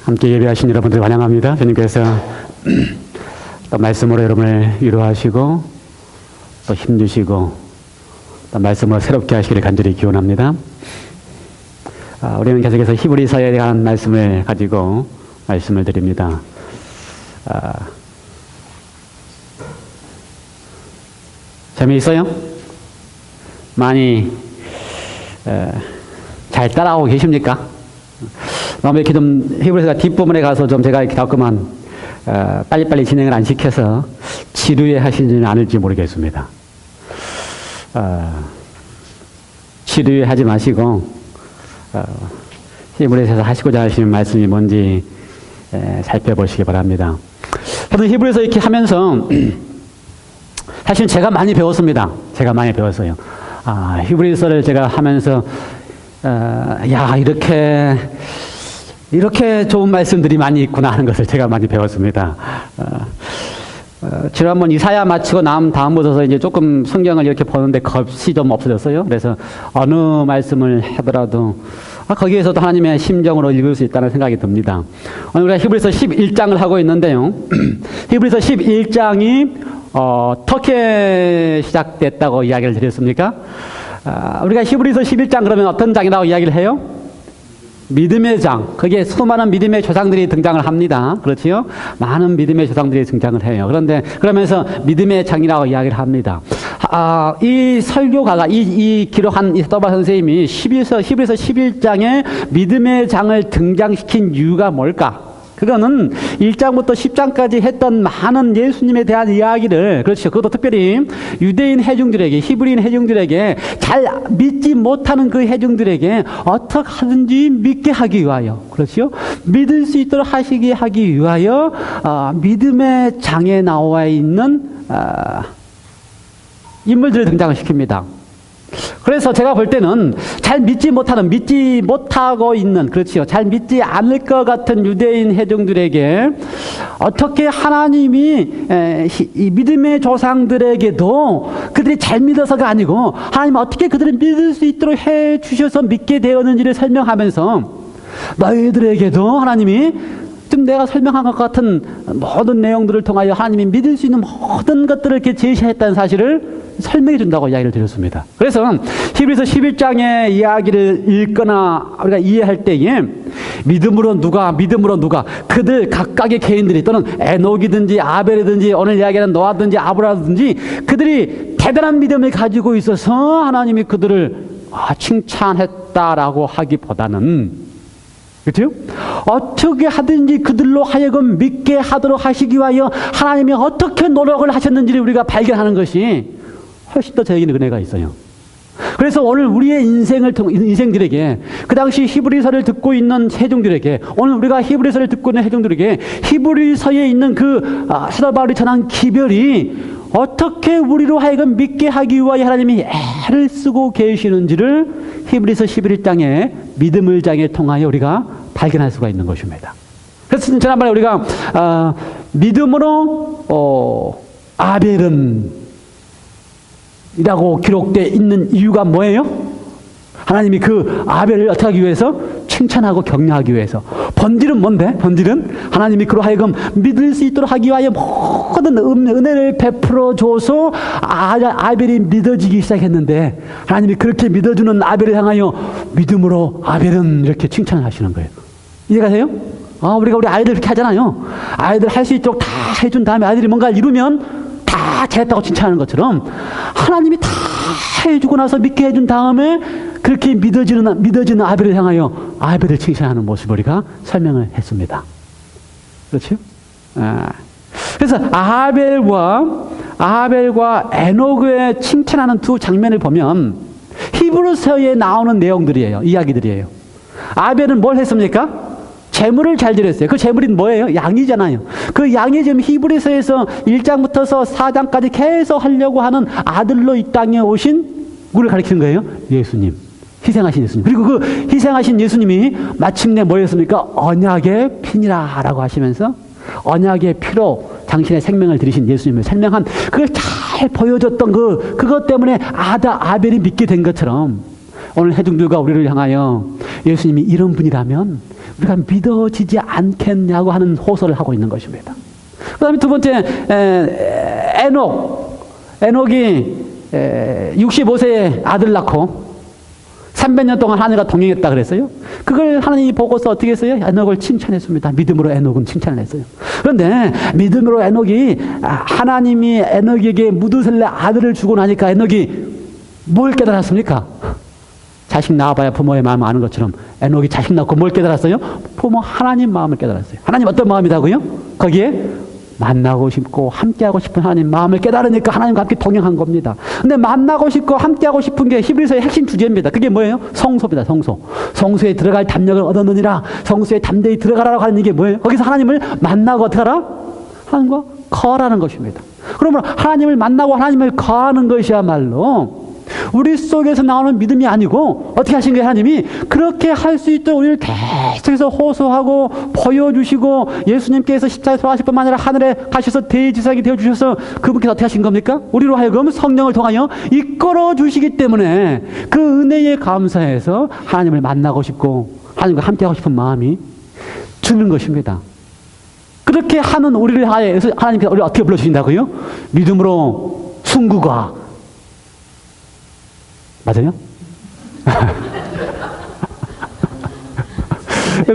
함께 예배하신 여러분들 환영합니다. 주님께서 또 말씀으로 여러분을 위로하시고 또 힘주시고 또 말씀으로 새롭게 하시기를 간절히 기원합니다. 우리는 계속해서 히브리서에 대한 말씀을 가지고 말씀을 드립니다. 재미있어요? 많이 잘 따라오고 계십니까? 너무 이렇게 좀 히브리서가 뒷부분에 가서 좀 제가 이렇게 자꾸만 빨리빨리 진행을 안 시켜서 지루해 하시지는 않을지 모르겠습니다. 지루해 하지 마시고 히브리서에서 하시고자 하시는 말씀이 뭔지 살펴보시기 바랍니다. 저는 히브리서 이렇게 하면서 사실 제가 많이 배웠습니다. 제가 많이 배웠어요. 히브리서를 제가 하면서 야, 이렇게 좋은 말씀들이 많이 있구나 하는 것을 제가 많이 배웠습니다. 지난번 이사야 마치고 다음부터서 이제 조금 성경을 이렇게 보는데 겁이 좀 없어졌어요. 그래서 어느 말씀을 하더라도 거기에서도 하나님의 심정으로 읽을 수 있다는 생각이 듭니다. 오늘 우리가 히브리서 11장을 하고 있는데요. 히브리서 11장이 어떻게 시작됐다고 이야기를 드렸습니까? 우리가 히브리서 11장 그러면 어떤 장이라고 이야기를 해요? 믿음의 장. 거기에 수많은 믿음의 조상들이 등장을 합니다. 그렇지요? 많은 믿음의 조상들이 등장을 해요. 그러면서 믿음의 장이라고 이야기를 합니다. 이 설교가가, 이 기록한 이 서바 선생님이 히브리서 11장에 믿음의 장을 등장시킨 이유가 뭘까? 그거는 1장부터 10장까지 했던 많은 예수님에 대한 이야기를, 그렇죠. 그것도 특별히 유대인 회중들에게, 히브리인 회중들에게 잘 믿지 못하는 그 회중들에게 어떻게 하든지 믿게 하기 위하여, 그렇죠. 믿을 수 있도록 하기 위하여, 믿음의 장에 나와 있는, 인물들을 등장을 시킵니다. 그래서 제가 볼 때는 잘 믿지 못하고 있는, 그렇지요. 잘 믿지 않을 것 같은 유대인 회중들에게 어떻게 하나님이 이 믿음의 조상들에게도 그들이 잘 믿어서가 아니고 하나님 어떻게 그들을 믿을 수 있도록 해 주셔서 믿게 되었는지를 설명하면서 너희들에게도 하나님이 지금 내가 설명한 것 같은 모든 내용들을 통하여 하나님이 믿을 수 있는 모든 것들을 이렇게 제시했다는 사실을 설명해 준다고 이야기를 드렸습니다. 그래서 히브리서 11장의 이야기를 읽거나 우리가 이해할 때에 믿음으로 누가 그들 각각의 개인들이 또는 에녹이든지 아벨이든지 오늘 이야기하는 노아든지 아브라함이든지 그들이 대단한 믿음을 가지고 있어서 하나님이 그들을 칭찬했다라고 하기보다는, 그렇죠? 어떻게 하든지 그들로 하여금 믿게 하도록 하시기 위하여 하나님이 어떻게 노력을 하셨는지를 우리가 발견하는 것이 훨씬 더 저에게는 은혜가 있어요. 그래서 오늘 우리의 인생들에게, 그 당시 히브리서를 듣고 있는 회중들에게, 오늘 우리가 히브리서를 듣고 있는 회중들에게 히브리서에 있는 그 사도 바울이 전한 기별이 어떻게 우리로 하여금 믿게 하기 위하여 하나님이 애를 쓰고 계시는지를 히브리서 11장의 믿음을 장에 통하여 우리가 발견할 수가 있는 것입니다. 그래서 지난번에 우리가 믿음으로 아벨은 이라고 기록되어 있는 이유가 뭐예요? 하나님이 그 아벨을 어떻게 하기 위해서? 칭찬하고 격려하기 위해서. 본질은 뭔데? 본질은 하나님이 그로 하여금 믿을 수 있도록 하기 위하여 모든 은혜를 베풀어 줘서 아벨이 믿어지기 시작했는데 하나님이 그렇게 믿어주는 아벨을 향하여 믿음으로 아벨은 이렇게 칭찬을 하시는 거예요. 이해가 돼요? 우리가 우리 아이들 그렇게 하잖아요. 아이들 할 수 있도록 다 해준 다음에 아이들이 뭔가를 이루면 다 잘했다고 칭찬하는 것처럼 하나님이 다 해주고 나서 믿게 해준 다음에 그렇게 믿어지는 아벨을 향하여 아벨을 칭찬하는 모습을 우리가 설명을 했습니다. 그렇죠? 그래서 아벨과 에녹의 칭찬하는 두 장면을 보면 히브리서에 나오는 내용들이에요. 이야기들이에요. 아벨은 뭘 했습니까? 재물을 잘 드렸어요. 그 재물이 뭐예요? 양이잖아요. 그 양이 지금 히브리서에서 1장부터서 4장까지 계속 하려고 하는 아들로 이 땅에 오신 누구를 가리키는 거예요? 예수님. 희생하신 예수님. 그리고 그 희생하신 예수님이 마침내 뭐였습니까? 언약의 피니라 라고 하시면서 언약의 피로 당신의 생명을 들이신 예수님을 설명한 그걸 잘 보여줬던 그것 때문에 아벨이 믿게 된 것처럼 오늘 해중들과 우리를 향하여 예수님이 이런 분이라면 우리가 믿어지지 않겠냐고 하는 호소를 하고 있는 것입니다. 그 다음에 두 번째, 에녹이 65세에 아들 낳고 300년 동안 하늘과 동행했다 그랬어요. 그걸 하나님이 보고서 어떻게 했어요? 에녹을 칭찬했습니다. 믿음으로 에녹은 칭찬을 했어요. 그런데 믿음으로 에녹이 하나님이 에녹에게 무드셀레 아들을 주고 나니까 에녹이 뭘 깨달았습니까? 자식 낳아봐야 부모의 마음을 아는 것처럼 에녹이 자식 낳고 뭘 깨달았어요? 부모 하나님 마음을 깨달았어요. 하나님 어떤 마음이라고요? 거기에 만나고 싶고 함께하고 싶은 하나님 마음을 깨달으니까 하나님과 함께 동행한 겁니다. 근데 만나고 싶고 함께하고 싶은 게 히브리서의 핵심 주제입니다. 그게 뭐예요? 성소입니다. 성소. 성소에 들어갈 담력을 얻었느니라. 성소에 담대히 들어가라고 하는 이게 뭐예요? 거기서 하나님을 만나고 어떻게 하라? 하나님과 거하라는 것입니다. 그러면 하나님을 만나고 하나님을 거하는 것이야말로 우리 속에서 나오는 믿음이 아니고 어떻게 하신 거예요? 하나님이 그렇게 할 수 있도록 우리를 계속해서 호소하고 보여주시고 예수님께서 십자가에 돌아가실 뿐만 아니라 하늘에 가셔서 대지상이 되어주셔서 그분께서 어떻게 하신 겁니까? 우리로 하여금 성령을 통하여 이끌어 주시기 때문에 그 은혜에 감사해서 하나님을 만나고 싶고 하나님과 함께하고 싶은 마음이 드는 것입니다. 그렇게 하는 우리를 하여서 하나님께서 우리를 어떻게 불러주신다고요? 믿음으로 순구가 맞아요?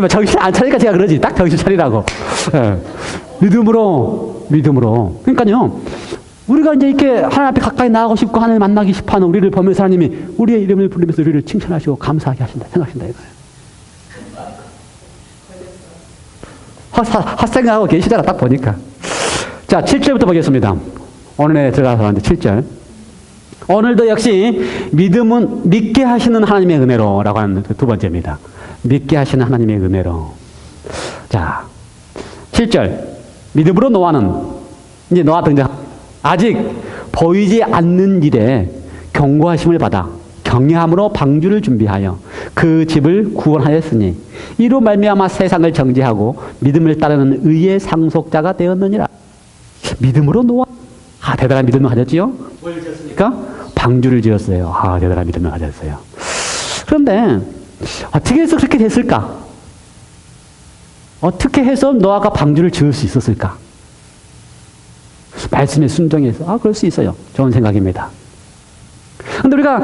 정신 안 차리니까 제가 그러지. 딱 정신 차리라고. 믿음으로. 그러니까요, 우리가 이제 이렇게 하나님 앞에 가까이 나가고 싶고 하나님 만나기 싶어 하는 우리를 보면서 하나님이 우리의 이름을 부르면서 우리를 칭찬하시고 감사하게 하신다. 생각하신다 이거예요. 헛생각하고 계시잖아, 딱 보니까. 자, 7절부터 보겠습니다. 오늘에 들어가서 하는데 7절. 오늘도 역시 믿음은 믿게 하시는 하나님의 은혜로라고 하는 두 번째입니다. 믿게 하시는 하나님의 은혜로. 자, 7절. 믿음으로 이제 노아 등장. 아직 보이지 않는 일에 경고하심을 받아 경외함으로 방주를 준비하여 그 집을 구원하였으니 이로 말미암아 세상을 정죄하고 믿음을 따르는 의의 상속자가 되었느니라. 믿음으로 대단한 믿음을 가졌지요? 뭘 지었습니까? 방주를 지었어요. 대단한 믿음을 가졌어요. 그런데 어떻게 해서 그렇게 됐을까? 어떻게 해서 노아가 방주를 지을 수 있었을까? 말씀에 순종해서 그럴 수 있어요. 좋은 생각입니다. 그런데 우리가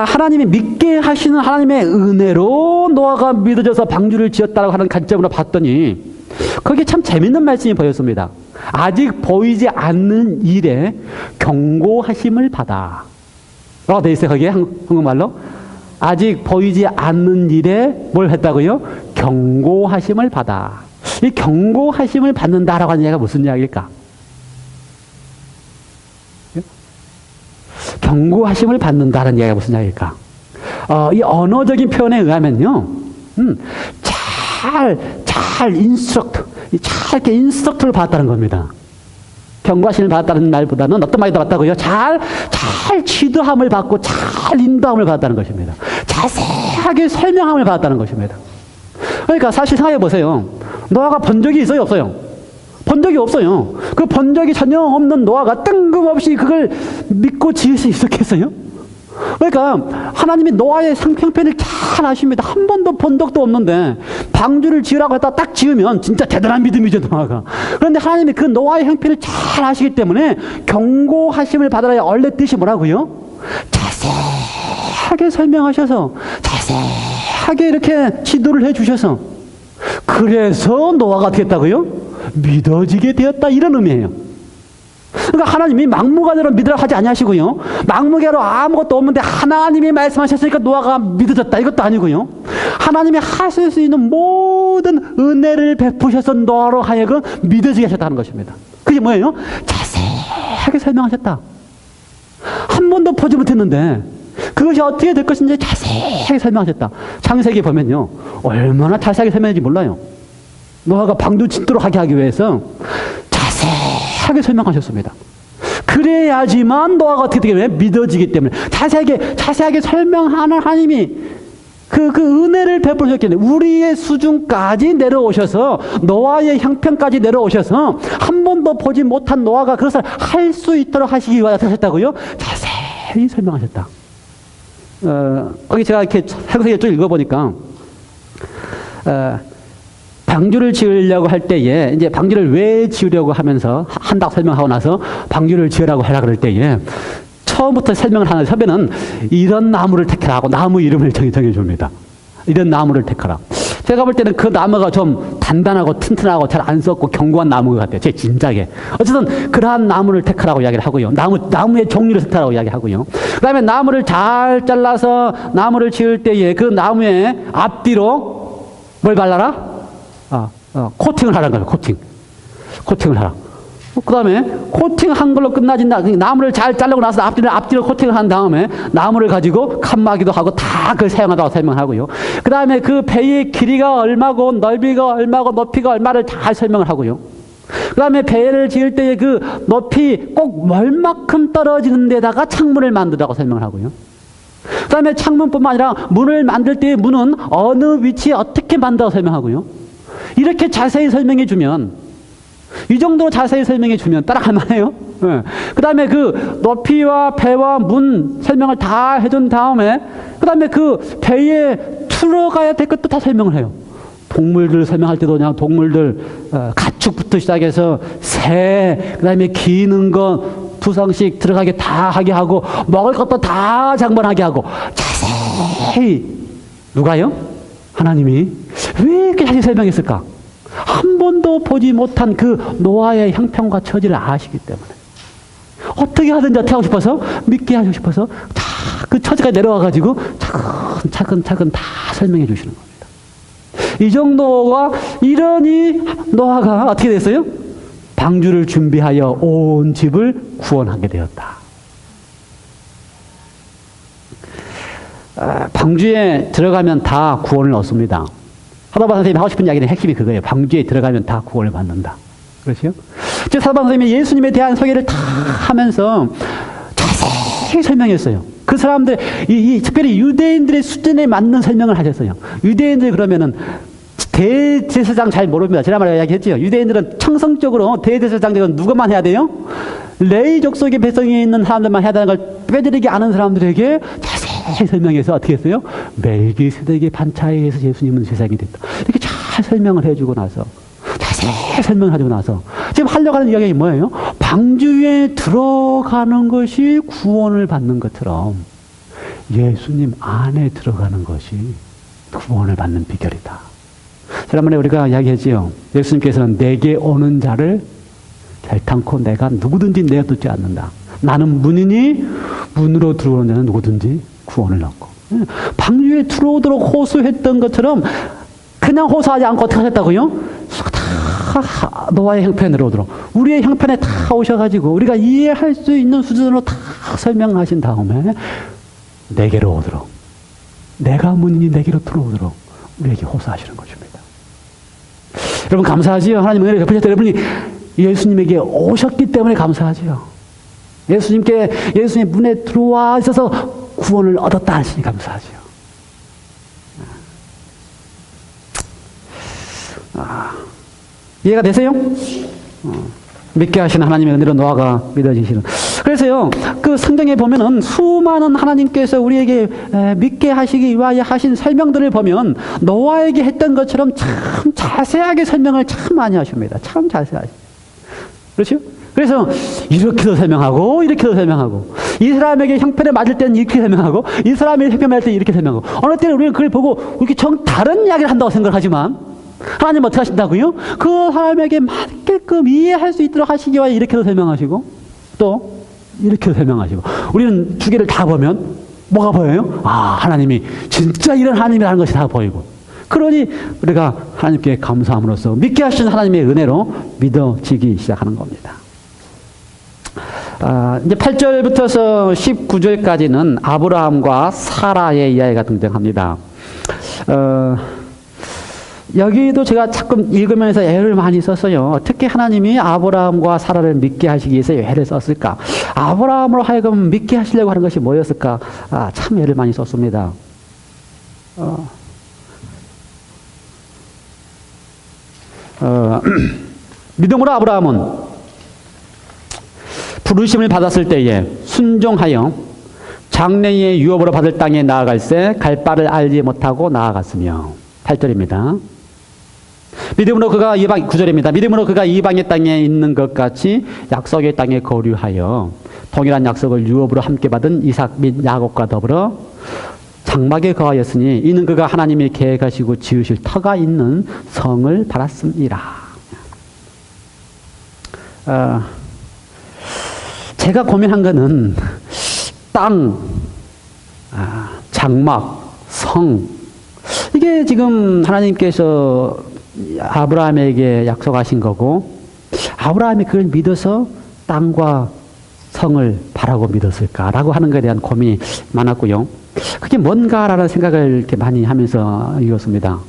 하나님이 믿게 하시는 하나님의 은혜로 노아가 믿어져서 방주를 지었다고 하는 관점으로 봤더니 거기에 참 재밌는 말씀이 보였습니다. 아직 보이지 않는 일에 경고하심을 받아. 라고 되어 있어요. 거기에 한국말로. 아직 보이지 않는 일에 뭘 했다고요? 경고하심을 받아. 이 경고하심을 받는다라고 하는 얘기가 무슨 이야기일까? 경고하심을 받는다는 이야기가 무슨 이야기일까? 이 언어적인 표현에 의하면요, 잘 이렇게 인스트럭터를 받았다는 겁니다. 경고하심을 받았다는 말보다는 어떤 말이 더 맞다고요? 잘 지도함을 받고 잘 인도함을 받았다는 것입니다. 자세하게 설명함을 받았다는 것입니다. 그러니까 사실 생각해 보세요. 노아가 본 적이 있어요? 없어요? 본 적이 없어요. 그 본 적이 전혀 없는 노아가 뜬금없이 그걸 믿고 지을 수 있었겠어요? 그러니까 하나님이 노아의 형편을 잘 아십니다. 한 번도 본 적도 없는데 방주를 지으라고 했다 딱 지으면 진짜 대단한 믿음이죠, 노아가. 그런데 하나님이 그 노아의 형편을 잘 아시기 때문에 경고하심을 받으라의 원래 뜻이 뭐라고요? 자세하게 설명하셔서 자세하게 이렇게 지도를 해주셔서 그래서 노아가 어떻게 했다고요? 믿어지게 되었다, 이런 의미예요. 그러니까 하나님이 막무가내로 믿으라고 하지 아니하시고요, 막무가내로 아무것도 없는데 하나님이 말씀하셨으니까 노아가 믿어졌다, 이것도 아니고요, 하나님이 하실 수 있는 모든 은혜를 베푸셔서 노아로 하여금 믿어지게 하셨다는 것입니다. 그게 뭐예요? 자세하게 설명하셨다. 한 번도 보지 못했는데 그것이 어떻게 될 것인지 자세하게 설명하셨다. 창세기 보면요, 얼마나 자세하게 설명했는지 몰라요. 노아가 방주 짓도록 하게 하기 위해서 자세하게 설명하셨습니다. 그래야지만 노아가 어떻게 되게 믿어지기 때문에 자세하게 설명하는 하나님이 그 은혜를 베푸셨겠네. 우리의 수준까지 내려오셔서 노아의 형편까지 내려오셔서 한 번도 보지 못한 노아가 그것을 할 수 있도록 하시기 위하여 하셨다고요? 자세히 설명하셨다. 거기 제가 이렇게 해석에 쭉 읽어보니까 방주를 지으려고 할 때에 이제 방주를 왜 지으려고 하면서 한다고 설명하고 나서 방주를 지으라고 하라 그럴 때에 처음부터 설명을 하는 섭외는 이런 나무를 택하라 하고 나무 이름을 정해줍니다. 이런 나무를 택하라. 제가 볼 때는 그 나무가 좀 단단하고 튼튼하고 잘 안 썩고 견고한 나무 같아요. 제 짐작에. 어쨌든 그러한 나무를 택하라고 이야기를 하고요. 나무의 종류를 택하라고 이야기하고요. 그 다음에 나무를 잘 잘라서 나무를 지을 때에 그 나무의 앞뒤로 뭘 발라라? 코팅을 하라는 거예요. 코팅을 하라. 그 다음에 코팅한 걸로 끝나진 나무를 잘 자르고 나서 앞뒤로 코팅을 한 다음에 나무를 가지고 칸막이도 하고 다 그걸 사용하다고 설명하고요. 그 다음에 그 배의 길이가 얼마고 넓이가 얼마고 높이가 얼마를 잘 설명을 하고요. 그 다음에 배를 지을 때에 그 높이 꼭 멀만큼 떨어지는 데다가 창문을 만들라고 설명을 하고요. 그 다음에 창문뿐만 아니라 문을 만들 때의 문은 어느 위치에 어떻게 만들라고 설명하고요. 이렇게 자세히 설명해 주면 이 정도 자세히 설명해 주면 따라갈 만해요. 네. 그 다음에 그 높이와 배와 문 설명을 다 해준 다음에 그 다음에 그 배에 들어가야 될 것도 다 설명을 해요. 동물들 설명할 때도 그냥 동물들 가축부터 시작해서 새, 그 다음에 기는 거 두상씩 들어가게 다 하게 하고 먹을 것도 다 장만하게 하고 자세히 누가요? 하나님이 왜 이렇게 자세히 설명했을까? 한 번도 보지 못한 그 노아의 형편과 처지를 아시기 때문에 어떻게 하든지 어떻게 하고 싶어서 믿게 하고 싶어서 그 처지가 내려와가지고 차근차근 다 설명해 주시는 겁니다. 이 정도가 이러니 노아가 어떻게 됐어요? 방주를 준비하여 온 집을 구원하게 되었다. 방주에 들어가면 다 구원을 얻습니다. 사도바 선생님이 하고 싶은 이야기는 핵심이 그거예요. 방주에 들어가면 다 구원을 받는다. 그렇죠? 즉 사도바 선생님이 예수님에 대한 소개를 다 하면서 자세히 설명했어요. 그 사람들, 특별히 유대인들의 수준에 맞는 설명을 하셨어요. 유대인들 그러면은 대제사장 잘 모릅니다. 지난번에 이야기했죠. 유대인들은 청성적으로 대제사장들은 누구만 해야 돼요? 레위 족속의 배성에 있는 사람들만 해야 되는 걸 빼드리게 아는 사람들에게 자세히 설명해서 어떻게 했어요? 멜기세덱의 반차에 의해서 예수님은 세상이 됐다. 이렇게 잘 설명을 해주고 나서 자세히 설명을 해주고 나서 지금 하려고 하는 이야기가 뭐예요? 방주에 들어가는 것이 구원을 받는 것처럼 예수님 안에 들어가는 것이 구원을 받는 비결이다. 지난번에 우리가 이야기했지요. 예수님께서는 내게 오는 자를 결탄코 내가 누구든지 내어두지 않는다. 나는 문이니 문으로 들어오는 자는 누구든지 구원을 얻고. 방주에 들어오도록 호소했던 것처럼 그냥 호소하지 않고 어떻게 하셨다고요? 다 노아의 형편에 내려오도록 우리의 형편에 다 오셔가지고 우리가 이해할 수 있는 수준으로 다 설명하신 다음에 내게로 오도록 내가 문이니 내게로 들어오도록 우리에게 호소하시는 것입니다. 여러분 감사하지요. 하나님 은혜를 베푸셨을 때 여러분이 예수님에게 오셨기 때문에 감사하지요. 예수님 문에 들어와 있어서 구원을 얻었다 하시니 감사하지요. 이해가 되세요? 믿게 하시는 하나님의 은혜로 노아가 믿어지시는. 그래서요, 그 성경에 보면은 수많은 하나님께서 우리에게 믿게 하시기 위하여 하신 설명들을 보면 노아에게 했던 것처럼 참 자세하게 설명을 참 많이 하십니다. 참 자세하게. 그렇죠? 그래서 이렇게도 설명하고 이렇게도 설명하고 이 사람에게 형편에 맞을 때는 이렇게 설명하고 이 사람에게 형편에 맞을 때는 이렇게 설명하고 어느 때는 우리는 그걸 보고 이렇게 정 다른 이야기를 한다고 생각하지만 하나님 어떻게 하신다고요? 그 사람에게 맞게끔 이해할 수 있도록 하시기 위하여 이렇게도 설명하시고 또 이렇게도 설명하시고 우리는 두 개를 다 보면 뭐가 보여요? 하나님이 진짜 이런 하나님이라는 것이 다 보이고 그러니 우리가 하나님께 감사함으로써 믿게 하시는 하나님의 은혜로 믿어지기 시작하는 겁니다. 이제 8절부터서 19절까지는 아브라함과 사라의 이야기가 등장합니다. 여기도 제가 자꾸 읽으면서 애를 많이 썼어요. 어떻게 하나님이 아브라함과 사라를 믿게 하시기 위해서 애를 썼을까? 아브라함으로 하여금 믿게 하시려고 하는 것이 뭐였을까? 참 애를 많이 썼습니다. 믿음으로 아브라함은 부르심을 받았을 때에 순종하여 장래의 유업으로 받을 땅에 나아갈새 갈 바를 알지 못하고 나아갔으며 8절입니다. 믿음으로 그가 9절입니다. 믿음으로 그가 이방의 땅에 있는 것 같이 약속의 땅에 거류하여 동일한 약속을 유업으로 함께 받은 이삭 및 야곱과 더불어 장막에 거하였으니 이는 그가 하나님이 계획하시고 지으실 터가 있는 성을 받았습니다. 제가 고민한 거는 땅, 장막, 성 이게 지금 하나님께서 아브라함에게 약속하신 거고 아브라함이 그걸 믿어서 땅과 성을 바라고 믿었을까라고 하는 것에 대한 고민이 많았고요. 그게 뭔가라는 생각을 이렇게 많이 하면서 읽었습니다.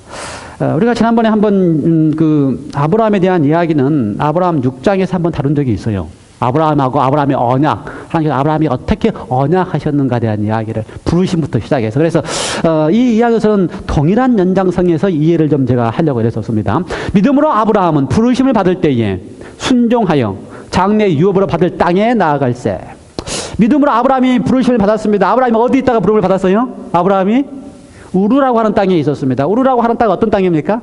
우리가 지난번에 한번 그 아브라함에 대한 이야기는 아브라함 6장에서 한번 다룬 적이 있어요. 아브라함하고 아브라함의 언약, 하나님께서 아브라함이 어떻게 언약하셨는가에 대한 이야기를 부르심부터 시작해서 그래서 이 이야기에서는 동일한 연장성에서 이해를 좀 제가 하려고 했었습니다. 믿음으로 아브라함은 부르심을 받을 때에 순종하여 장래 유업으로 받을 땅에 나아갈새. 믿음으로 아브라함이 부르심을 받았습니다. 아브라함이 어디 있다가 부름을 받았어요? 아브라함이 우르라고 하는 땅에 있었습니다. 우르라고 하는 땅은 어떤 땅입니까?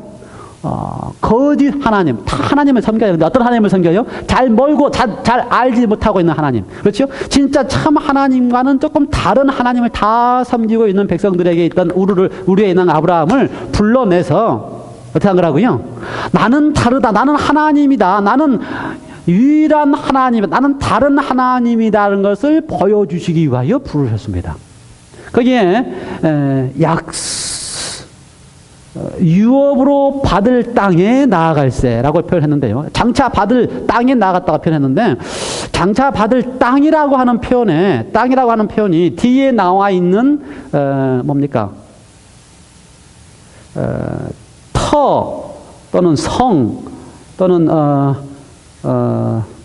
거짓 하나님, 다 하나님을 섬겨야 되는데 어떤 하나님을 섬겨요? 잘 멀고 잘 알지 못하고 있는 하나님. 그렇죠? 진짜 참 하나님과는 조금 다른 하나님을 다 섬기고 있는 백성들에게 있던 우르에 있는 아브라함을 불러내서 어떻게 한 거라고요? 나는 다르다. 나는 하나님이다. 나는 유일한 하나님이다. 나는 다른 하나님이다라는 것을 보여주시기 위하여 부르셨습니다. 거기에 유업으로 받을 땅에 나아갈새라고 표현했는데요. 장차 받을 땅에 나아갔다고 표현했는데 장차 받을 땅이라고 하는 표현이 뒤에 나와 있는 뭡니까? 터 또는 성 또는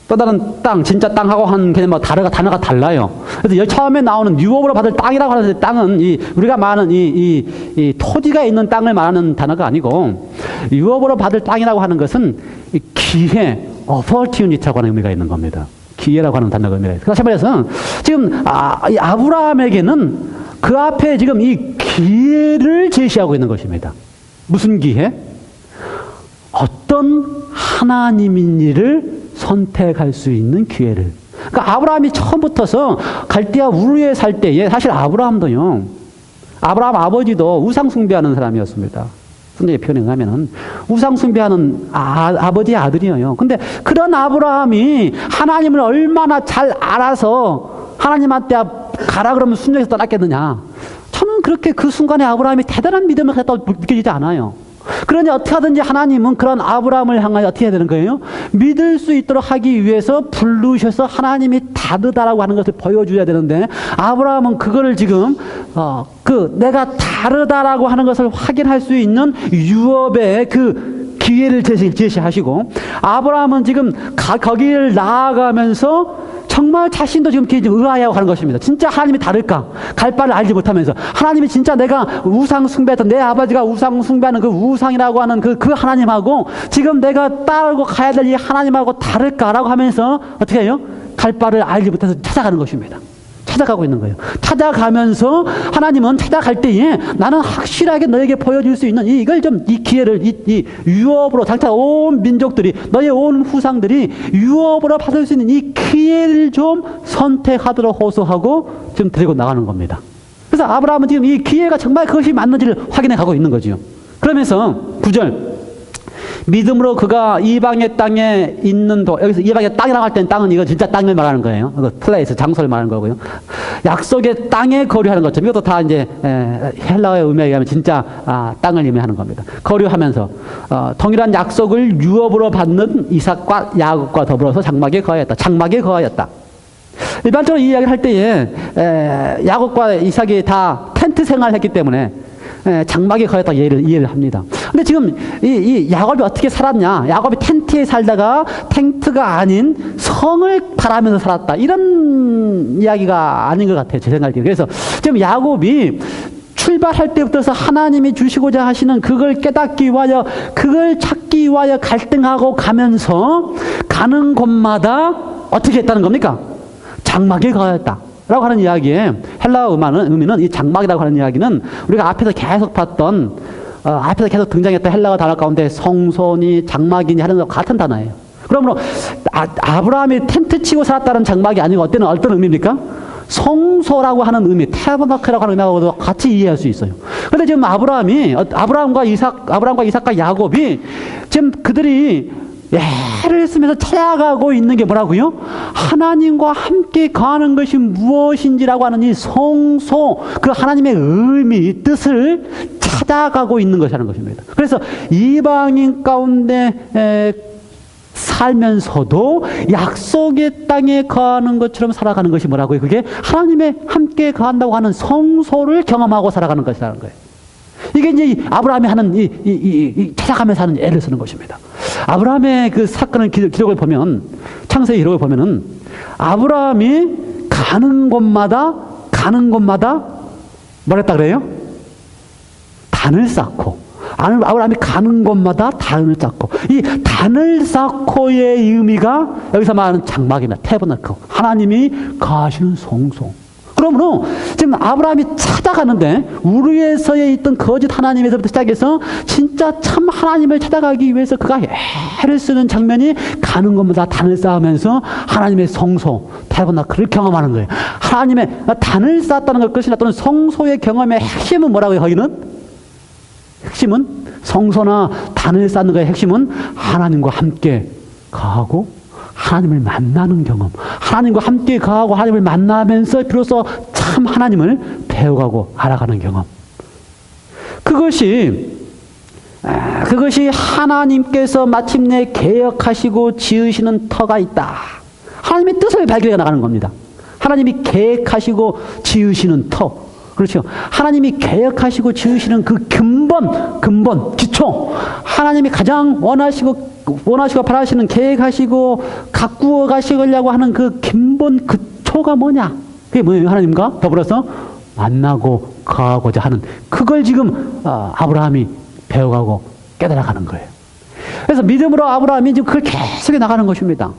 또 다른 땅, 진짜 땅하고 한 개념 단어가 달라요. 그래서 처음에 나오는 유업으로 받을 땅이라고 하는 땅은 우리가 말하는 이 토지가 있는 땅을 말하는 단어가 아니고 유업으로 받을 땅이라고 하는 것은 기회, opportunity라고 하는 의미가 있는 겁니다. 기회라고 하는 단어가 의미가 있어요. 다시 말해서 지금 이 아브라함에게는 그 앞에 지금 이 기회를 제시하고 있는 것입니다. 무슨 기회? 어떤 하나님인지를 선택할 수 있는 기회를. 그러니까 아브라함이 처음부터서 갈대아 우르에 살 때에 사실 아브라함 아버지도 우상 숭배하는 사람이었습니다. 성경의 표현에 의하면은 우상 숭배하는 아버지의 아들이에요. 근데 그런 아브라함이 하나님을 얼마나 잘 알아서 하나님한테 가라 그러면 순종해서 떠났겠느냐. 저는 그렇게 그 순간에 아브라함이 대단한 믿음을 갖다고 느껴지지 않아요. 그러니 어떻게 하든지 하나님은 그런 아브라함을 향하여 어떻게 해야 되는 거예요? 믿을 수 있도록 하기 위해서 부르셔서 하나님이 다르다라고 하는 것을 보여줘야 되는데 아브라함은 그거를 지금 내가 다르다라고 하는 것을 확인할 수 있는 유업의 그 기회를 제시하시고 아브라함은 지금 거기를 나아가면서 정말 자신도 지금 의아해하고 가는 것입니다. 진짜 하나님이 다를까? 갈 바를 알지 못하면서 하나님이 진짜 내가 우상 숭배했던 내 아버지가 우상 숭배하는 그 우상이라고 하는 그 하나님하고 지금 내가 따르고 가야 될 이 하나님하고 다를까라고 하면서 어떻게 해요? 갈 바를 알지 못해서 찾아가는 것입니다. 찾아가고 있는 거예요. 찾아가면서 하나님은 찾아갈 때에 나는 확실하게 너에게 보여줄 수 있는 이걸 좀 이 기회를 이 유업으로 장차 온 민족들이 너의 온 후상들이 유업으로 받을 수 있는 이 기회를 좀 선택하도록 호소하고 지금 데리고 나가는 겁니다. 그래서 아브라함은 지금 이 기회가 정말 그것이 맞는지를 확인해 가고 있는 거죠. 그러면서 9절 믿음으로 그가 이방의 땅에 있는 여기서 이방의 땅이라고 할 때는 땅은 이거 진짜 땅을 말하는 거예요. 플레이스, 장소를 말하는 거고요. 약속의 땅에 거류하는 것처럼 이것도 다 이제 헬라어의 의미에 의하면 진짜 땅을 의미하는 겁니다. 거류하면서 동일한 약속을 유업으로 받는 이삭과 야곱과 더불어서 장막에 거하였다. 일반적으로 이 이야기를 할 때에 야곱과 이삭이 다 텐트 생활을 했기 때문에 장막에 거했다 이해를 합니다. 근데 지금 이 야곱이 어떻게 살았냐? 야곱이 텐트에 살다가 텐트가 아닌 성을 바라면서 살았다. 이런 이야기가 아닌 것 같아요. 제 생각에. 그래서 지금 야곱이 출발할 때부터서 하나님이 주시고자 하시는 그걸 깨닫기 위하여, 그걸 찾기 위하여 갈등하고 가면서 가는 곳마다 어떻게 했다는 겁니까? 장막에 거하였다 라고 하는 이야기에, 헬라어 의미는 이 장막이라고 하는 이야기는 우리가 앞에서 계속 봤던, 앞에서 계속 등장했던 헬라어 단어 가운데 성소니 장막이니 하는 것 같은 단어예요. 그러므로 아브라함이 텐트 치고 살았다는 장막이 아니고 어떤 의미입니까? 성소라고 하는 의미, 타버나클이라고 하는 의미하고도 같이 이해할 수 있어요. 그런데 지금 아브라함과 이삭과 야곱이 지금 그들이 애를 쓰면서 찾아가고 있는 게 뭐라고요? 하나님과 함께 거하는 것이 무엇인지라고 하는 이 성소, 그 하나님의 의미, 뜻을 찾아가고 있는 것이라는 것입니다. 그래서 이방인 가운데 살면서도 약속의 땅에 거하는 것처럼 살아가는 것이 뭐라고요? 그게 하나님의 함께 거한다고 하는 성소를 경험하고 살아가는 것이라는 거예요. 이게 이제 아브라함이 하는 찾아가면서 하는 애를 쓰는 것입니다. 아브라함의 그 사건을 기록을 보면, 창세기 기록을 보면은 아브라함이 가는 곳마다 뭐랬다 그래요? 단을 쌓고, 아브라함이 가는 곳마다 단을 쌓고, 이 단을 쌓고의 의미가 여기서 말하는 장막입니다. 태버나클, 하나님이 거하시는 성소. 그러므로 지금 아브라함이 찾아가는데, 우르에서에 있던 거짓 하나님에서부터 시작해서 진짜 참 하나님을 찾아가기 위해서 그가 애를 쓰는 장면이 가는 곳마다 단을 쌓으면서 하나님의 성소, 태버나클을 경험하는 거예요. 하나님의 단을 쌓았다는 것이 나타나는 성소의 경험의 핵심은 뭐라고요? 거기는? 핵심은, 성소나 단을 쌓는 것의 핵심은 하나님과 함께 거하고 하나님을 만나는 경험, 하나님과 함께 거하고 하나님을 만나면서 비로소 참 하나님을 배워가고 알아가는 경험. 그것이 하나님께서 마침내 계획하시고 지으시는 터가 있다. 하나님의 뜻을 발견해 나가는 겁니다. 하나님이 계획하시고 지으시는 터. 그렇죠. 하나님이 계획하시고 지으시는 그 근본, 기초. 하나님이 가장 원하시고 바라시는, 계획하시고 가꾸어 가시려고 하는 그 근본, 기초가 뭐냐? 그게 뭐예요? 하나님과 더불어서 만나고 거하고자 하는, 그걸 지금 아브라함이 배워가고 깨달아가는 거예요. 그래서 믿음으로 아브라함이 지금 그걸 계속 나가는 것입니다.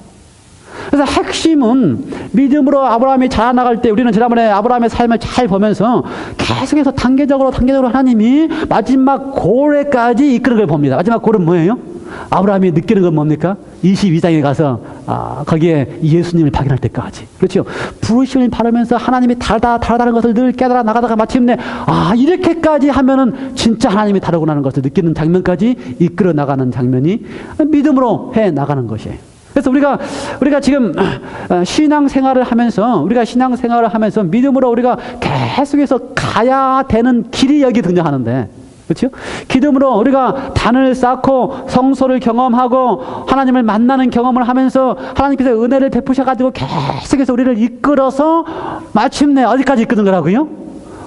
그래서 핵심은 믿음으로 아브라함이 자라나갈 때, 우리는 지난번에 아브라함의 삶을 잘 보면서 계속해서 단계적으로 하나님이 마지막 고래까지 이끄는 걸 봅니다. 마지막 고래는 뭐예요? 아브라함이 느끼는 건 뭡니까? 22장에 가서 거기에 예수님을 발견할 때까지. 그렇죠? 부르심을 받으면서 하나님이 다르다는 것을 늘 깨달아 나가다가 마침내 이렇게까지 하면은 진짜 하나님이 다르구나 하는 것을 느끼는 장면까지 이끌어 나가는 장면이 믿음으로 해 나가는 것이에요. 그래서 우리가 지금 신앙생활을 하면서 믿음으로 우리가 계속해서 가야 되는 길이 여기 등장하는데, 그렇죠? 기름으로 우리가 단을 쌓고 성소를 경험하고 하나님을 만나는 경험을 하면서 하나님께서 은혜를 베푸셔가지고 계속해서 우리를 이끌어서 마침내 어디까지 이끄는 거라고요?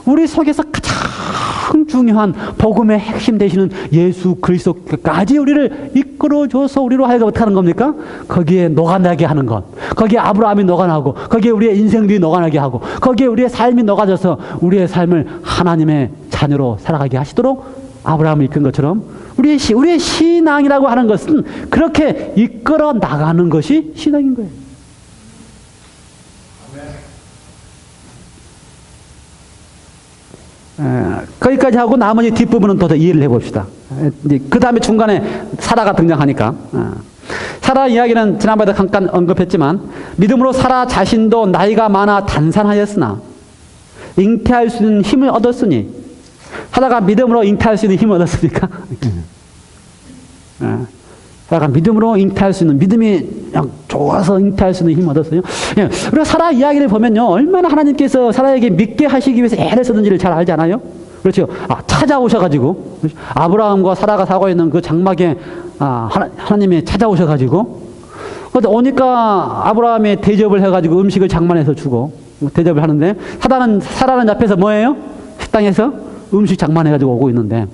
우리 속에서 가장 중요한 복음의 핵심 되시는 예수 그리스도까지 우리를 이끌어줘서 우리로 하여금 어떻게 하는 겁니까? 거기에 녹아나게 하는 것, 거기에 아브라함이 녹아나고, 거기에 우리의 인생들이 녹아나게 하고, 거기에 우리의 삶이 녹아져서 우리의 삶을 하나님의 자녀로 살아가게 하시도록 아브라함을 이끈 것처럼 우리의 신앙이라고 하는 것은 그렇게 이끌어 나가는 것이 신앙인 거예요. 거기까지 하고 나머지 뒷부분은 더 이해를 해봅시다. 그 다음에 중간에 사라가 등장하니까. 사라 이야기는 지난번에도 잠깐 언급했지만, 믿음으로 사라 자신도 나이가 많아 단산하였으나 잉태할 수 있는 힘을 얻었으니, 사라가 믿음으로 잉태할 수 있는 힘을 얻었으니까, 사라가 믿음으로 잉태할 수 있는, 믿음이 좋아서 잉태할 수 있는 힘을 얻었어요. 우리가 사라 이야기를 보면요, 얼마나 하나님께서 사라에게 믿게 하시기 위해서 애를 쓰는지를 잘 알지 않아요? 그렇죠. 찾아오셔가지고, 아브라함과 사라가 사고 있는 그 장막에 하나님이 찾아오셔가지고, 오니까 아브라함이 대접을 해가지고 음식을 장만해서 주고, 대접을 하는데, 사라는 옆에서 뭐예요? 식당에서 음식 장만해가지고 오고 있는데,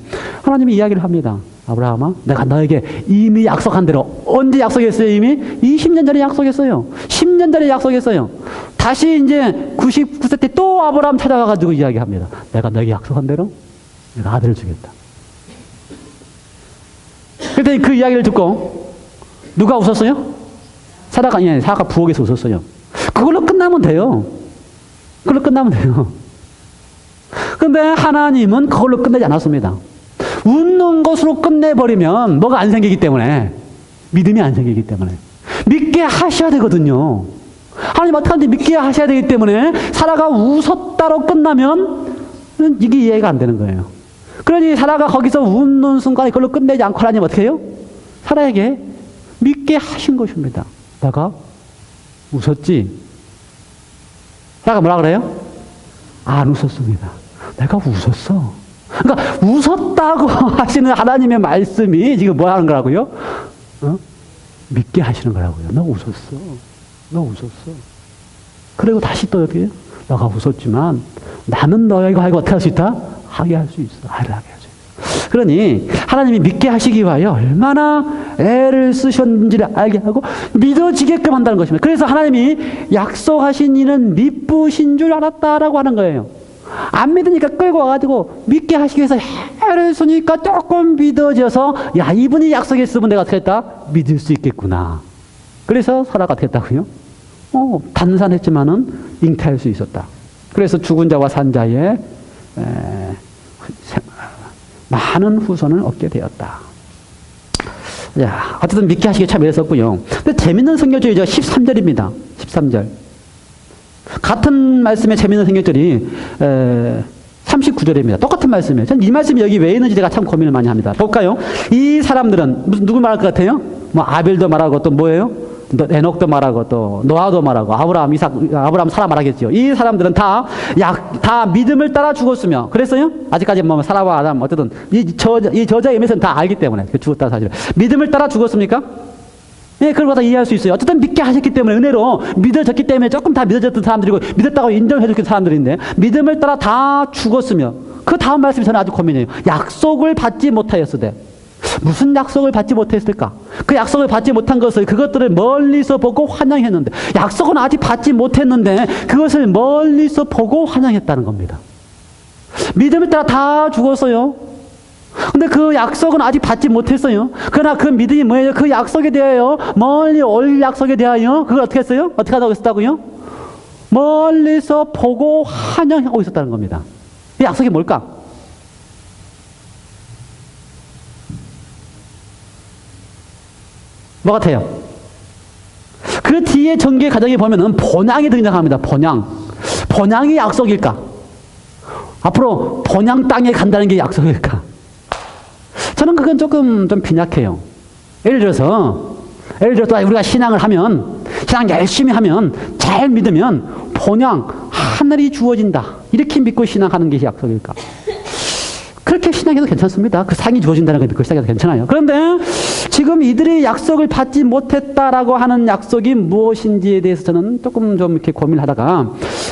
하나님이 이야기를 합니다. 아브라함아, 내가 너에게 이미 약속한 대로, 언제 약속했어요? 이미 20년 전에 약속했어요. 10년 전에 약속했어요. 다시 이제 99세 때 또 아브라함 찾아와가지고 이야기합니다. 내가 너에게 약속한 대로 내가 아들을 주겠다. 그랬더니 그 이야기를 듣고 누가 웃었어요? 사라가 부엌에서 웃었어요. 그걸로 끝나면 돼요. 그걸로 끝나면 돼요. 근데 하나님은 그걸로 끝내지 않았습니다. 웃는 것으로 끝내버리면 뭐가 안 생기기 때문에, 믿음이 안 생기기 때문에 믿게 하셔야 되거든요. 하나님 어떻게 하는지 믿게 하셔야 되기 때문에 사라가 웃었다로 끝나면 이게 이해가 안 되는 거예요. 그러니 사라가 거기서 웃는 순간에 그걸로 끝내지 않고 하나님 어떻게 해요? 사라에게 믿게 하신 것입니다. 내가 웃었지? 사라가 뭐라 그래요? 안 웃었습니다. 내가 웃었어. 그러니까 웃었다고 하시는 하나님의 말씀이 지금 뭐 하는 거라고요? 믿게 하시는 거라고요. 너 웃었어. 너 웃었어. 그리고 다시 또 어떻게 해요? 너가 웃었지만 나는 너희가 어떻게 할 수 있다? 하게 할 수 있어. 하게 할 수 있어. 그러니 하나님이 믿게 하시기 위하여 얼마나 애를 쓰셨는지를 알게 하고 믿어지게끔 한다는 것입니다. 그래서 하나님이 약속하신 이는 미쁘신 줄 알았다라고 하는 거예요. 안 믿으니까 끌고 와가지고 믿게 하시기 위해서 애를 쓰니까 조금 믿어져서 야, 이분이 약속했으면 내가 어떻게 했다? 믿을 수 있겠구나. 그래서 사라가 어떻게 했다고요? 단산했지만은 잉태할 수 있었다. 그래서 죽은 자와 산 자의 많은 후손을 얻게 되었다. 야, 어쨌든 믿게 하시기 참 애썼고요. 근데 재밌는 성경절이죠. 13절입니다. 13절. 같은 말씀에 재밌는 성경절이 39절입니다. 똑같은 말씀이에요. 전 이 말씀이 여기 왜 있는지 제가 참 고민을 많이 합니다. 볼까요? 이 사람들은 누구 말할 것 같아요? 뭐 아벨도 말하고 또 뭐예요? 에녹도 말하고 또 노아도 말하고 아브라함, 이삭, 아브라함, 사라 말하겠죠. 이 사람들은 다 믿음을 따라 죽었으며 그랬어요? 아직까지 뭐 사라와 아담 어쨌든 이 저자의 의미에서는 다 알기 때문에 죽었다 사실. 믿음을 따라 죽었습니까? 예, 그걸 다 이해할 수 있어요. 어쨌든 믿게 하셨기 때문에 은혜로 믿어졌기 때문에 조금 다 믿어졌던 사람들이고 믿었다고 인정해줬던 사람들인데 믿음을 따라 다 죽었으며 그 다음 말씀이 저는 아주 고민이에요. 약속을 받지 못하였으되 무슨 약속을 받지 못했을까? 그 약속을 받지 못한 것을 그것들을 멀리서 보고 환영했는데 약속은 아직 받지 못했는데 그것을 멀리서 보고 환영했다는 겁니다. 믿음을 따라 다 죽었어요. 근데 그 약속은 아직 받지 못했어요. 그러나 그 믿음이 뭐예요? 그 약속에 대하여 멀리 올 약속에 대하여 그걸 어떻게 했어요? 어떻게 하다고 했었다고요? 멀리서 보고 환영하고 있었다는 겁니다. 이 약속이 뭘까? 뭐 같아요? 그 뒤에 전개 과정에 보면은 번양이 등장합니다. 번양이 약속일까? 앞으로 번양 땅에 간다는 게 약속일까? 저는 그건 조금 좀 빈약해요. 예를 들어서 우리가 신앙을 하면, 신앙 열심히 하면, 잘 믿으면 번양, 하늘이 주어진다. 이렇게 믿고 신앙하는 게 약속일까? 그렇게 신앙해도 괜찮습니다. 그 상이 주어진다는 걸 믿고 신앙해도 괜찮아요. 그런데 지금 이들이 약속을 받지 못했다라고 하는 약속이 무엇인지에 대해서 저는 조금 좀 이렇게 고민을 하다가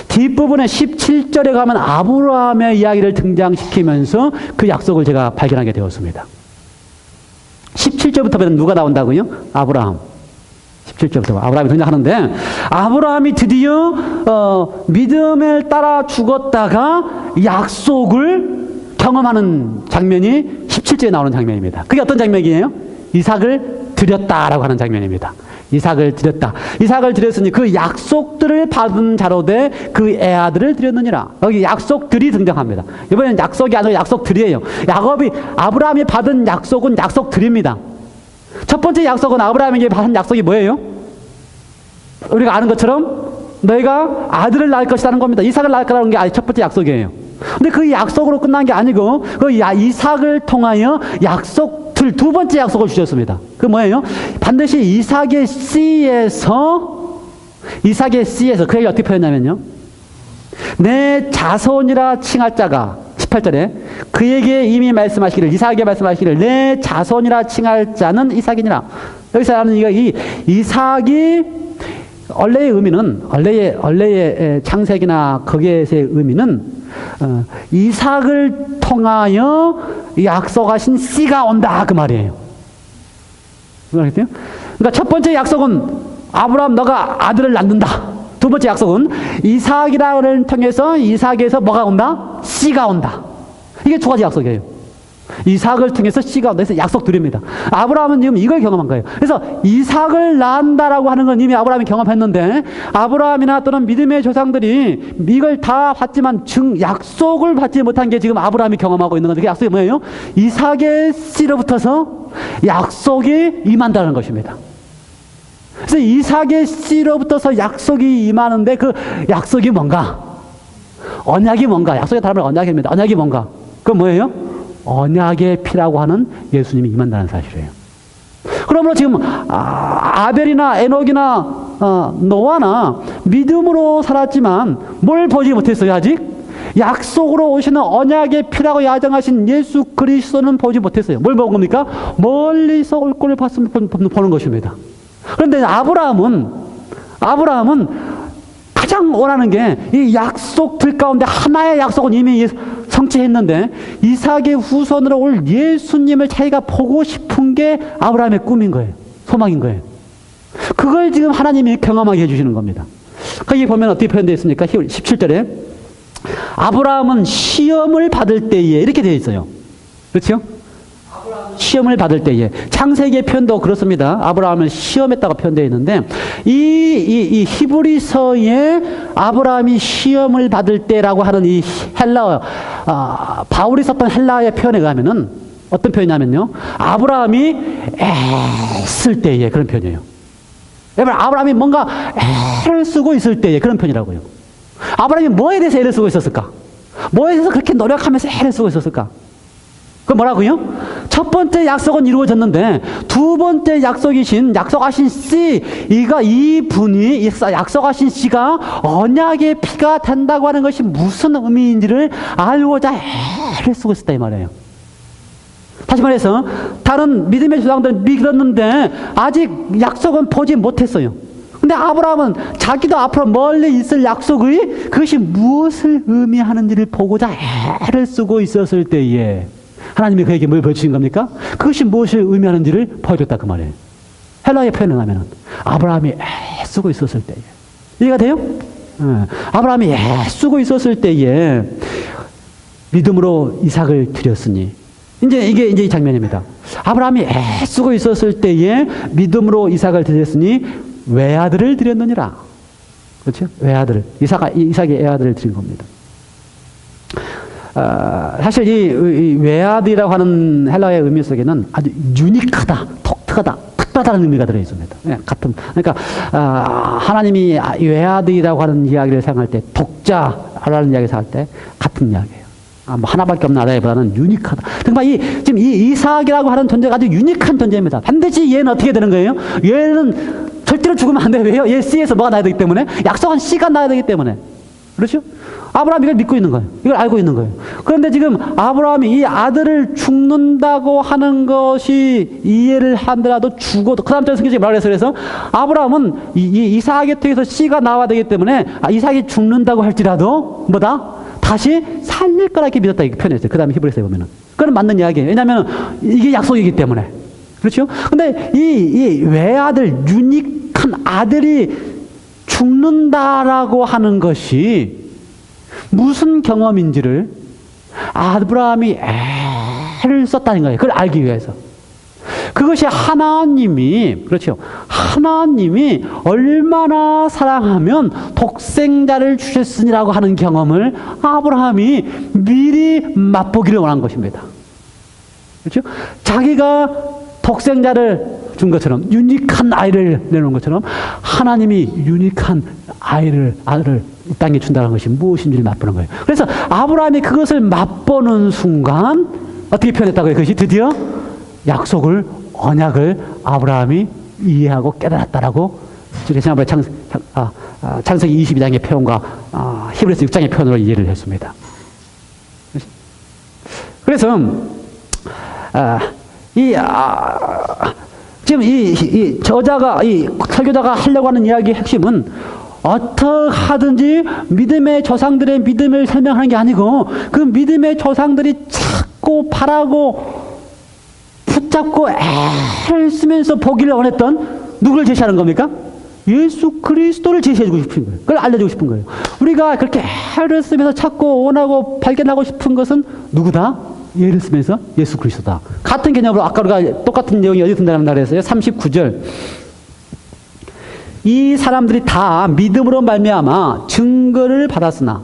뒷부분에 17절에 가면 아브라함의 이야기를 등장시키면서 그 약속을 제가 발견하게 되었습니다. 17절부터 보면 누가 나온다고요? 아브라함. 17절부터 아브라함이 등장하는데 아브라함이 드디어 믿음을 따라 죽었다가 약속을 경험하는 장면이 17절에 나오는 장면입니다. 그게 어떤 장면이에요? 이삭을 드렸다라고 하는 장면입니다. 이삭을 드렸다. 이삭을 드렸으니 그 약속들을 받은 자로 돼 그 애아들을 드렸느니라. 여기 약속들이 등장합니다. 이번엔 약속이 아니라 약속들이에요. 아브라함이 받은 약속은 약속들입니다. 첫 번째 약속은 아브라함에게 받은 약속이 뭐예요? 우리가 아는 것처럼 너희가 아들을 낳을 것이라는 겁니다. 이삭을 낳을 거라는 게 첫 번째 약속이에요. 근데 그 약속으로 끝난 게 아니고 그 이삭을 통하여 약속들 두 번째 약속을 주셨습니다. 그 뭐예요? 반드시 이삭의 씨에서 그 얘기 어떻게 표현하냐면요. 내 자손이라 칭할 자가 18절에 그에게 이미 말씀하시기를 이삭에게 말씀하시기를 내 자손이라 칭할 자는 이삭이니라. 여기서 하는 이 이삭이 원래의 창세기나 거기에서의 의미는 이삭을 통하여 약속하신 씨가 온다 그 말이에요. 그러니까 첫 번째 약속은 아브라함 너가 아들을 낳는다. 두 번째 약속은 이삭이라를 통해서 이삭에서 뭐가 온다? 씨가 온다. 이게 두 가지 약속이에요. 이삭을 통해서 씨가 온다 해서 약속 드립니다. 아브라함은 지금 이걸 경험한 거예요. 그래서 이삭을 낳는다라고 하는 건 이미 아브라함이 경험했는데, 아브라함이나 또는 믿음의 조상들이 이걸 다 받지만 약속을 받지 못한 게 지금 아브라함이 경험하고 있는 건데, 그 약속이 뭐예요? 이삭의 씨로부터서 약속이 임한다는 것입니다. 그래서 이삭의 씨로부터서 약속이 임하는데, 그 약속이 뭔가? 언약이 뭔가? 약속의 다른 말 언약입니다. 언약이 뭔가? 그건 뭐예요? 언약의 피라고 하는 예수님이 임한다는 사실이에요. 그러므로 지금 아벨이나 에녹이나 노아나 믿음으로 살았지만 뭘 보지 못했어요 아직? 약속으로 오시는 언약의 피라고 야정하신 예수 그리스도는 보지 못했어요. 뭘 본 겁니까? 멀리서 올 꼴을 보는 것입니다. 그런데 아브라함은 가장 원하는 게 이 약속들 가운데 하나의 약속은 이미 성취했는데, 이삭의 후손으로 올 예수님을 자기가 보고 싶은 게 아브라함의 꿈인 거예요. 소망인 거예요. 그걸 지금 하나님이 경험하게 해주시는 겁니다. 거기 보면 어떻게 표현되어 있습니까? 17절에 아브라함은 시험을 받을 때에 이렇게 되어 있어요. 그렇죠? 시험을 받을 때에. 창세기의 표현도 그렇습니다. 아브라함을 시험했다고 표현되어 있는데, 이 히브리서에 아브라함이 시험을 받을 때라고 하는 이 헬라어, 바울이 썼던 헬라어의 표현에 의하면은 어떤 표현이냐면요, 아브라함이 애쓸 때에, 그런 표현이에요. 아브라함이 뭔가 애를 쓰고 있을 때에, 그런 표현이라고요. 아브라함이 뭐에 대해서 애를 쓰고 있었을까? 뭐에 대해서 그렇게 노력하면서 애를 쓰고 있었을까? 그 뭐라고요? 첫 번째 약속은 이루어졌는데, 두 번째 약속하신 씨, 이분이 약속하신 씨가 언약의 피가 된다고 하는 것이 무슨 의미인지를 알고자 애를 쓰고 있었다 이 말이에요. 다시 말해서 다른 믿음의 조상들은 믿었는데 아직 약속은 보지 못했어요. 근데 아브라함은 자기도 앞으로 멀리 있을 약속의 그것이 무엇을 의미하는지를 보고자 애를 쓰고 있었을 때에 하나님이 그에게 뭘 보여주신 겁니까? 그것이 무엇을 의미하는지를 보여줬다 그 말이에요. 헬라어의 표현을 하면 아브라함이 애쓰고 있었을 때에. 이해가 돼요? 아브라함이 애쓰고 있었을 때에 믿음으로 이삭을 드렸으니, 이게 이 장면입니다. 아브라함이 애쓰고 있었을 때에 믿음으로 이삭을 드렸으니 외아들을 드렸느니라. 그렇죠? 외아들. 이삭의 외아들을 드린 겁니다. 사실 이 외아들이라고 하는 헬라어의 의미 속에는 아주 유니크하다, 특별하다는 의미가 들어 있습니다. 그러니까 하나님이 외아들이라고 하는 이야기를 생각할 때, 독자라는 이야기를 생각할 때 같은 이야기예요. 뭐 하나밖에 없는 아들보다는 유니크하다. 그러니까 지금 이 이삭이라고 하는 존재가 아주 유니크한 존재입니다. 반드시 얘는 어떻게 되는 거예요? 얘는 절대로 죽으면 안 돼요. 왜요? 얘 씨에서 뭐가 나야 되기 때문에, 약속한 씨가 나야 되기 때문에. 그렇죠? 아브라함이 이걸 믿고 있는 거예요. 이걸 알고 있는 거예요. 그런데 지금 아브라함이 이 아들을 죽는다고 하는 것이 이해를 하더라도 죽어도, 그 다음 절 성경이 뭐라 그래서 아브라함은 이삭의 통해서 씨가 나와야 되기 때문에 이삭이 죽는다고 할지라도 다시 살릴 거라 이렇게 믿었다 이렇게 표현했어요. 그 다음에 히브리서에 보면은. 그건 맞는 이야기예요. 왜냐하면 이게 약속이기 때문에. 그렇죠? 근데 이 외아들, 유니크한 아들이 죽는다라고 하는 것이 무슨 경험인지를 아브라함이 애를 썼다는 거예요. 그걸 알기 위해서. 그것이 하나님이 얼마나 사랑하면 독생자를 주셨으니라고 하는 경험을 아브라함이 미리 맛보기를 원한 것입니다. 그렇죠? 자기가 독생자를 준 것처럼, 유니크한 아이를 내놓은 것처럼 하나님이 유니크한 아들을 이 땅에 준다는 것이 무엇인지를 맛보는 거예요. 그래서 아브라함이 그것을 맛보는 순간 어떻게 표현했다고요? 그것이 드디어 약속을, 언약을 아브라함이 이해하고 깨달았다라고 지난번에 창세기 22장의 표현과 히브리서 6장의 표현으로 이해를 했습니다. 그래서 지금 이 저자가, 이 설교자가 하려고 하는 이야기의 핵심은 어떻게 하든지 믿음의 조상들의 믿음을 설명하는 게 아니고, 그 믿음의 조상들이 찾고 바라고 붙잡고 애를 쓰면서 보기를 원했던 누구를 제시하는 겁니까? 예수 그리스도를 제시해주고 싶은 거예요. 그걸 알려주고 싶은 거예요. 우리가 그렇게 애를 쓰면서 찾고 원하고 발견하고 싶은 것은 누구다? 예를 쓰면서 예수 그리스도다. 같은 개념으로 아까 우리가 똑같은 내용이 어디 든다는 그랬어요? 39절. 이 사람들이 다 믿음으로 말미암아 증거를 받았으나,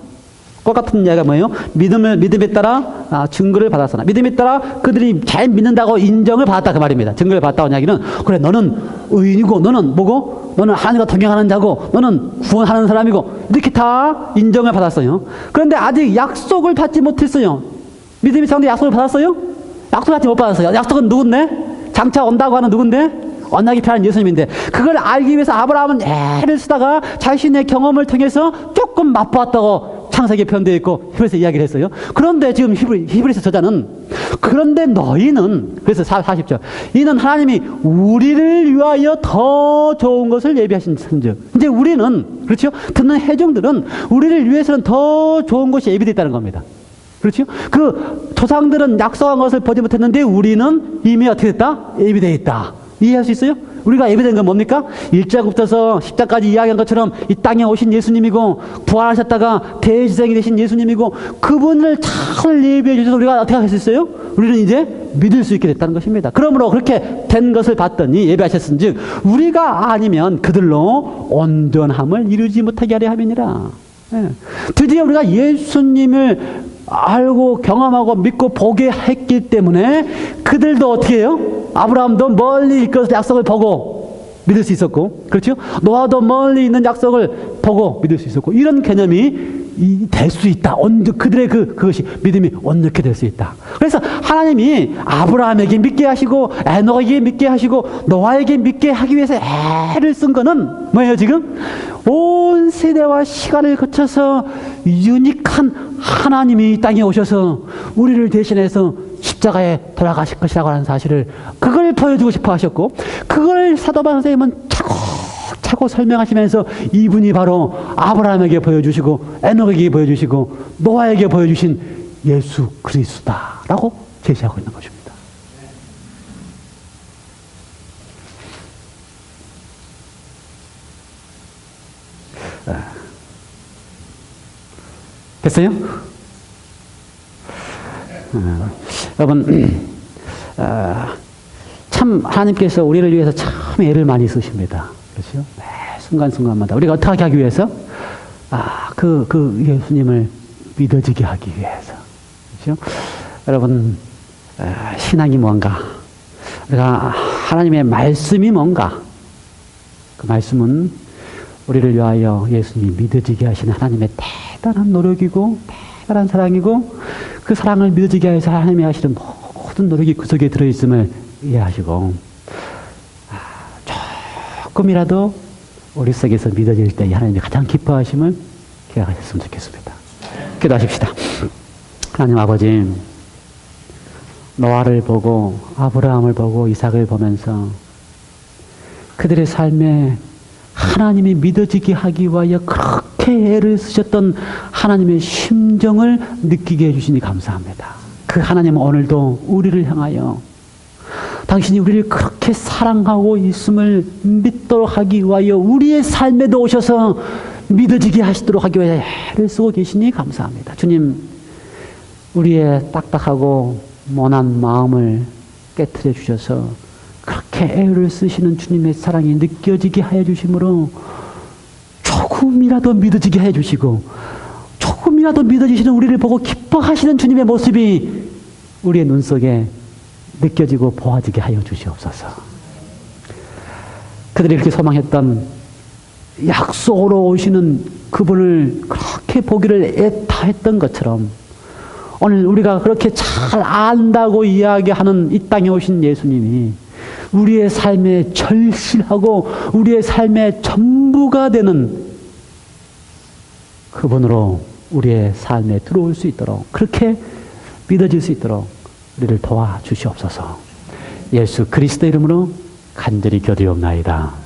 똑같은 이야기가 뭐예요? 믿음에 따라 증거를 받았으나, 믿음에 따라 그들이 잘 믿는다고 인정을 받았다 그 말입니다. 증거를 받았다고 이야기는, 그래 너는 의인이고 너는 뭐고 너는 하나님과 동행하는 자고 너는 구원하는 사람이고 이렇게 다 인정을 받았어요. 그런데 아직 약속을 받지 못했어요. 믿음의 사람들이 약속을 받았어요? 약속을 받지 못 받았어요. 약속은 누군데? 장차 온다고 하는 누군데? 언약이 필요한 예수님인데, 그걸 알기 위해서 아브라함은 애를 쓰다가 자신의 경험을 통해서 조금 맛보았다고 창세기에 표현되어 있고 히브리서 이야기를 했어요. 그런데 지금 히브리서 저자는, 그런데 너희는, 그래서 40절, 이는 하나님이 우리를 위하여 더 좋은 것을 예비하신 즉, 이제 우리는, 그렇죠? 듣는 회중들은 우리를 위해서는 더 좋은 것이 예비되어 있다는 겁니다. 그렇죠? 그 조상들은 약속한 것을 보지 못했는데 우리는 이미 어떻게 됐다? 예비되어 있다. 이해할 수 있어요? 우리가 예배된 건 뭡니까? 1장부터 10장까지 이야기한 것처럼 이 땅에 오신 예수님이고, 부활하셨다가 대지생이 되신 예수님이고, 그분을 잘 예비해 주셔서 우리가 어떻게 할 수 있어요? 우리는 이제 믿을 수 있게 됐다는 것입니다. 그러므로 그렇게 된 것을 봤더니 예배하셨은 즉, 우리가 아니면 그들로 온전함을 이루지 못하게 하려 함이니라. 예. 드디어 우리가 예수님을 알고 경험하고 믿고 보게 했기 때문에 그들도 어떻게 해요? 아브라함도 멀리 이끌어서 약속을 보고 믿을 수 있었고, 그렇죠? 노아도 멀리 있는 약속을 보고 믿을 수 있었고, 이런 개념이 될 수 있다. 그들의 그것이 믿음이 온전케 될 수 있다. 그래서 하나님이 아브라함에게 믿게 하시고 에녹에게 믿게 하시고 노아에게 믿게 하기 위해서 애를 쓴 거는 뭐예요? 지금 온 세대와 시간을 거쳐서 유니크한 하나님이 이 땅에 오셔서 우리를 대신해서 십자가에 돌아가실 것이라고 하는 사실을, 그걸 보여주고 싶어 하셨고, 그걸 사도바울 선생님은 차고 설명하시면서 이분이 바로 아브라함에게 보여주시고 에녹에게 보여주시고 노아에게 보여주신 예수 그리스도다라고 제시하고 있는 것입니다. 됐어요? 여러분, 참 하나님께서 우리를 위해서 참 애를 많이 쓰십니다. 그렇죠? 매 순간순간마다 우리가 어떻게 하기 위해서? 그 예수님을 믿어지게 하기 위해서. 그렇죠? 여러분, 신앙이 뭔가? 우리가 하나님의 말씀이 뭔가? 그 말씀은 우리를 위하여 예수님이 믿어지게 하시는 하나님의 대단한 노력이고 대단한 사랑이고, 그 사랑을 믿어지게 해서 하나님이 하시는 모든 노력이 그 속에 들어있음을 이해하시고, 조금이라도 우리 속에서 믿어질 때 하나님이 가장 기뻐하심을 기억하셨으면 좋겠습니다. 기도하십시다. 하나님 아버지, 노아를 보고 아브라함을 보고 이삭을 보면서 그들의 삶에 하나님이 믿어지게 하기 위하여 그렇게 애를 쓰셨던 하나님의 심정을 느끼게 해주시니 감사합니다. 그 하나님은 오늘도 우리를 향하여 당신이 우리를 그렇게 사랑하고 있음을 믿도록 하기 위하여 우리의 삶에도 오셔서 믿어지게 하시도록 하기 위하여 애를 쓰고 계시니 감사합니다. 주님, 우리의 딱딱하고 모난 마음을 깨트려 주셔서 그렇게 애를 쓰시는 주님의 사랑이 느껴지게 하여 주심으로 조금이라도 믿어지게 해 주시고, 조금이라도 믿어지시는 우리를 보고 기뻐하시는 주님의 모습이 우리의 눈 속에 느껴지고 보아지게 하여 주시옵소서. 그들이 이렇게 소망했던 약속으로 오시는 그분을 그렇게 보기를 애타했던 것처럼, 오늘 우리가 그렇게 잘 안다고 이야기하는 이 땅에 오신 예수님이 우리의 삶에 절실하고 우리의 삶의 전부가 되는 그분으로 우리의 삶에 들어올 수 있도록, 그렇게 믿어질 수 있도록 우리를 도와주시옵소서. 예수 그리스도 이름으로 간절히 기도하옵나이다.